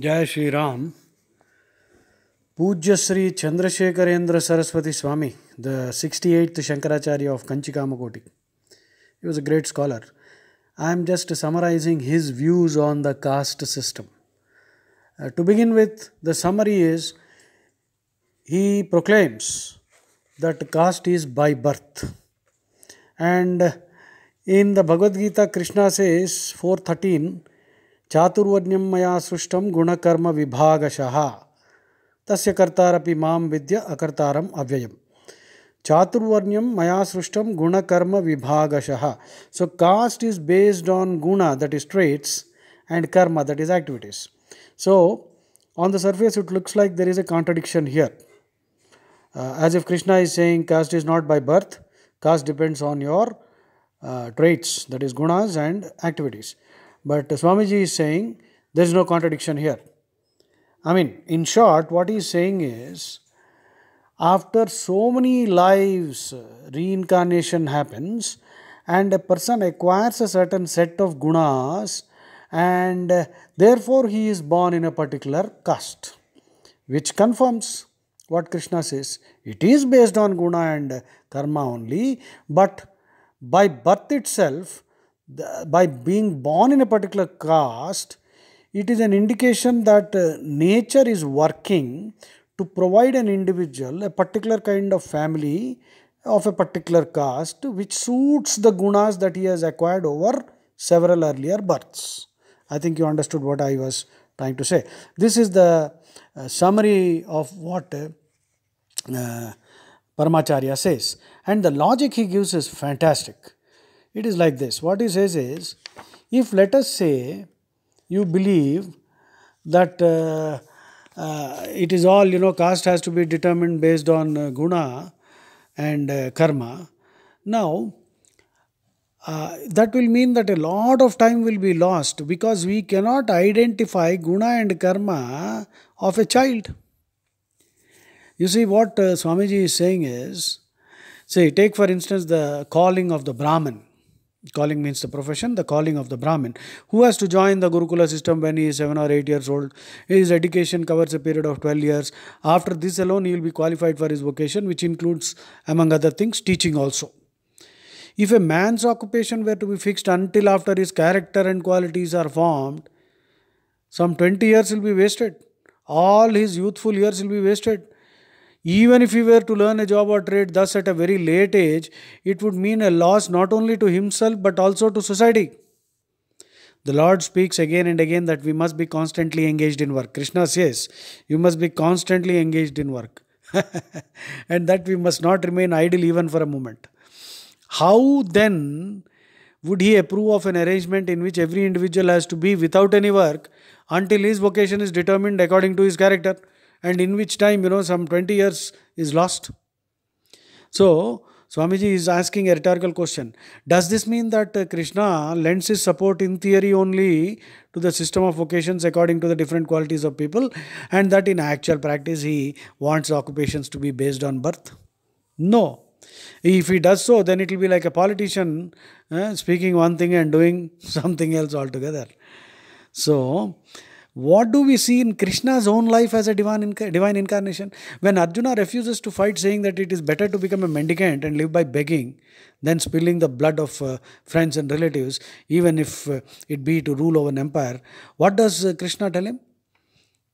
Jai Shri Ram. Pujya Sri Chandrasekharendra Saraswati Swami, the 68th Shankaracharya of Kanchikamakoti. He was a great scholar. I am just summarizing his views on the caste system. To begin with, the summary is he proclaims that caste is by birth. And in the Bhagavad Gita, Krishna says 4:13, Chaturvarnyam maya srushtam gunakarma vibhagashaha tasya kartarapi mam vidya akartaram avyayam. Chaturvarnyam maya srushtam gunakarma vibhagashaha. So caste is based on guna, that is traits, and karma, that is activities. So on the surface it looks like there is a contradiction here. As if Krishna is saying caste is not by birth, caste depends on your traits, that is gunas and activities. But Swamiji is saying there is no contradiction here. I mean, in short, what he is saying is, after so many lives, reincarnation happens and a person acquires a certain set of gunas and therefore he is born in a particular caste, which confirms what Krishna says. It is based on guna and karma only, but by birth itself, by being born in a particular caste, it is an indication that nature is working to provide an individual a particular kind of family of a particular caste which suits the gunas that he has acquired over several earlier births. I think you understood what I was trying to say. This is the summary of what Paramacharya says. And the logic he gives is fantastic. It is like this. What he says is, if let us say you believe that it is all, caste has to be determined based on guna and karma. Now, that will mean that a lot of time will be lost because we cannot identify guna and karma of a child. You see, what Swamiji is saying is, say, take for instance the calling of the Brahmin. Calling means the profession, the calling of the Brahmin, who has to join the Gurukula system when he is 7 or 8 years old. His education covers a period of 12 years. After this alone, he will be qualified for his vocation, which includes, among other things, teaching also. If a man's occupation were to be fixed until after his character and qualities are formed, some 20 years will be wasted. All his youthful years will be wasted. Even if he were to learn a job or trade thus at a very late age, it would mean a loss not only to himself but also to society. The Lord speaks again and again that we must be constantly engaged in work. Krishna says, you must be constantly engaged in work. And that we must not remain idle even for a moment. How then would he approve of an arrangement in which every individual has to be without any work until his vocation is determined according to his character? And in which time, some 20 years is lost. So, Swamiji is asking a rhetorical question. Does this mean that Krishna lends his support in theory only to the system of vocations according to the different qualities of people, and that in actual practice he wants occupations to be based on birth? No. If he does so, then it will be like a politician speaking one thing and doing something else altogether. So, what do we see in Krishna's own life as a divine incarnation? When Arjuna refuses to fight, saying that it is better to become a mendicant and live by begging than spilling the blood of friends and relatives, even if it be to rule over an empire, what does Krishna tell him?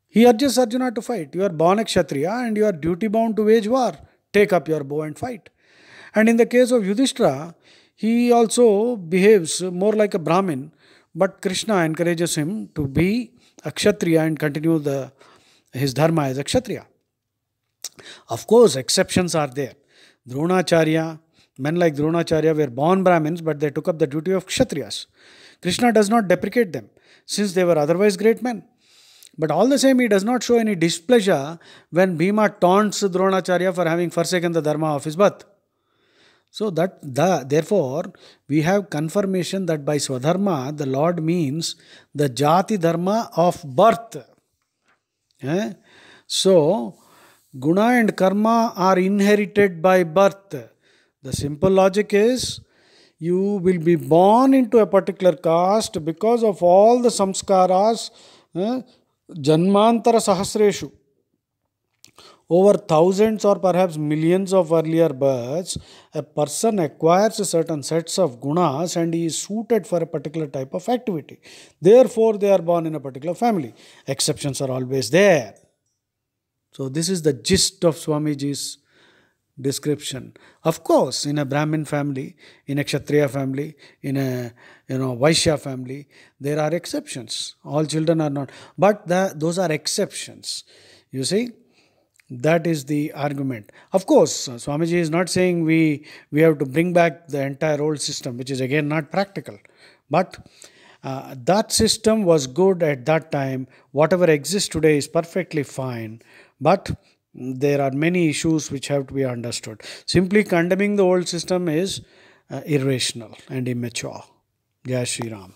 He urges Arjuna to fight. You are born a Kshatriya and you are duty bound to wage war. Take up your bow and fight. And in the case of Yudhishthira, he also behaves more like a Brahmin, but Krishna encourages him to be a Kshatriya and continue his dharma as a Kshatriya. Of course, exceptions are there. Dronacharya, men like Dronacharya were born Brahmins, but they took up the duty of Kshatriyas. Krishna does not deprecate them, since they were otherwise great men. But all the same, he does not show any displeasure when Bhima taunts Dronacharya for having forsaken the dharma of his birth. So therefore, we have confirmation that by Swadharma, the Lord means the Jati Dharma of birth. So, Guna and Karma are inherited by birth. The simple logic is, you will be born into a particular caste because of all the samskaras Janmantara Sahasreshu, over thousands or perhaps millions of earlier births, a person acquires a certain sets of gunas and he is suited for a particular type of activity. Therefore, they are born in a particular family. Exceptions are always there. So, this is the gist of Swamiji's description. Of course, in a Brahmin family, in a Kshatriya family, in a Vaishya family, there are exceptions. All children are not, but those are exceptions. You see, that is the argument. Of course, Swamiji is not saying we have to bring back the entire old system, which is again not practical. But that system was good at that time. Whatever exists today is perfectly fine. But there are many issues which have to be understood. Simply condemning the old system is irrational and immature. Jai Shri Ram.